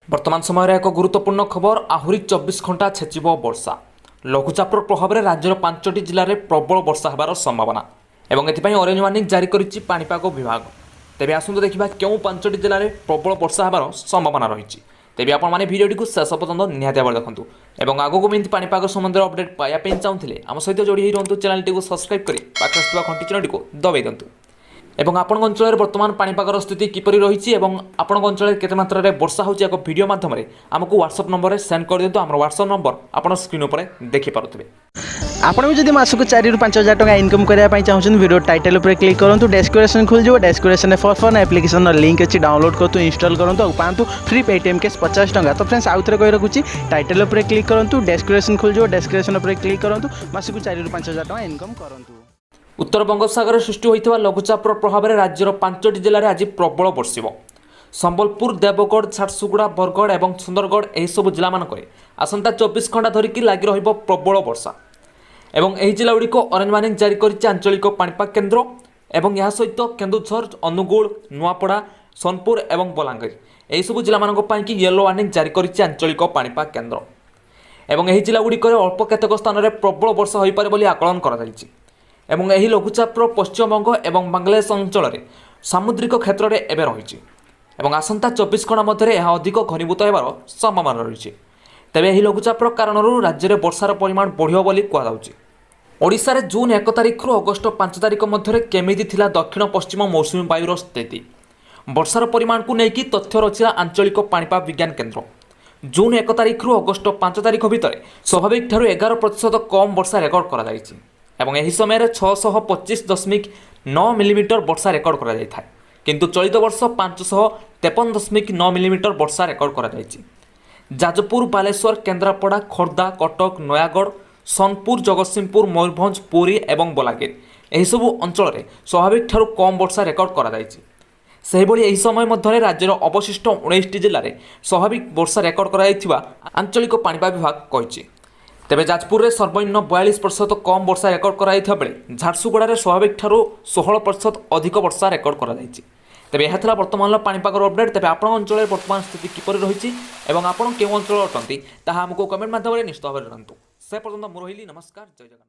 वर्तमान समय एक गुरुत्वपूर्ण खबर आहरी 24 घंटा छेचिब वर्षा लघुचापर प्रभाव में राज्यर 5टी जिले में प्रबल वर्षा होबार संभावना एवं एथिपाई ऑरेंज वार्निंग जारी करिछि पाणीपाग विभाग। तेबे आसंतु देखिबा केउं 5टी जिले में प्रबल वर्षा होबार संभावना रहिछि। तेबे आपण माने भिडियोटी को शेष पर्यंत निहाती भाव देखंतु एवं आगो मिंट पाणीपाग संबंधी अपडेट पाया पे चाहुथिले आम सहित जोड़ी होई रहंतु चैनल को सब्सक्राइब करी पाखरे थिबा घंटी चिन्हटी को दबाई दियंतु। एवं आपण अंचल बर्तमान पाणीपागर स्थिति किपरि रही आपण अंचल केते मात्रा रे वर्षा होची एक वीडियो माध्यम आमको व्हाट्सएप नंबर रे सेंड कर दियंतु। हमर व्हाट्सएप नंबर आपण स्क्रीन ऊपर देखि पारुथिबे। आपण भी जदि मासक 4 ରୁ 5,000 टका इनकम करबा चाहछन वीडियो टाइटल ऊपर क्लिक करंतु डेस्क्रिप्शन खुल जो description for fun application link अछि डाउनलोड करतु इंस्टॉल करंतु और पांतु फ्री पेटीएम कैश 50 टका। तो फ्रेंड्स आउथरे कहि रखुची टाइटल ऊपर क्लिक करंतु डेस्क्रिप्शन खुल जो डेस्क्रिप्शन ऊपर क्लिक करंतु मासक 4 ରୁ 5,000 टका इनकम करंतु। उत्तर बंगोपसागर सृष्टि होता लघुचापर प्रभाव में राज्यर 5टी जिले में आज प्रबल बर्षिब। संबलपुर, देवगढ़, झारसुगुड़ा, बरगढ़ और सुंदरगढ़ यह सब जिला मानक आसंता 24 घंटा धरिकी लगी रहिब प्रबल वर्षा एवं यह जिलागुड़िक ऑरेंज वार्निंग जारी करिछि आंचलिक पाणीपाग केन्द्र एवं यह सहित केन्दुझर, अनुगुल, नुआपड़ा, सोनपुर और बलांगीर यह सब जिला मानक कि येलो वार्निंग जारी करिछि आंचलिक पाणीपाग केन्द्र एवं यह जिलागुड़िक अल्प केतक स्थान में प्रबल वर्षा हो पारे बोली आकलन करा जायछि। एवं यही लघुचापर पश्चिमबंग और बांग्लादेश अंचल में सामुद्रिक क्षेत्र में एवं रही आसंता 24 घंटा मध्य यह अधिक घनीभूत होबार संभावना रही। तेबे यही लघुचापर कारण राज्य में वर्षार परिमाण बढ़ियो बोली कहुछि। ओडिशा रे जून 1 तारिख रु अगस्ट 5 तारिख मध्य केमिति थिला दक्षिण पश्चिम मौसुमी वायुर स्थिति वर्षार परिमाण को लेकिन तथ्य रचिला आंचलिक पाणीपाग विज्ञान केन्द्र। जून 1 तारिख रु अगस्ट 5 तारिख भितर स्वाभाविक ठारू 11% कम वर्षा रेकर्ड करा जायछि एवं यही समय 625.9 मिलीमीटर वर्षा रेकर्ड करा जाय था किंतु चलित वर्ष 553.9 मिलीमीटर वर्षा रेकर्ड करा जायछि। जाजपुर, बालेश्वर, केन्द्रापड़ा, खोर्धा, कटक, नयागढ़, सोनपुर, जगतसिंहपुर, मयूरभंज, पुरी एवं बलांगीर यही सबु अंचल में स्वाभाविक ठारू कम वर्षा रेकर्ड करा जायछि। सेहिभଳି ଏହି समय मध्य राज्यर अवशिष्ट 19टी जिले में स्वाभाविक वर्षा रेकर्ड करा जायथिबा आंचलिक पाणीपाग विभाग कहिछि। तेबे जाजपुर में सर्वनिम्न 42% कम वर्षा रेकर्ड कराइथिबा बेले झारसुगुड़ा स्वाभाविक ठारू 16% अधिक वर्षा रेकर्ड करा जायछि। तेबे यह था वर्तमान पाणीपागर अपडेट। तेबे आपण अंचल वर्तमान स्थिति किपरि रही एवं आपण केउं अंचल अटंती ताहा हमको कमेंट माध्यम निश्चित भाव जणांतु। से पर्यंत मु रहिली नमस्कार, जय जगन्नाथ।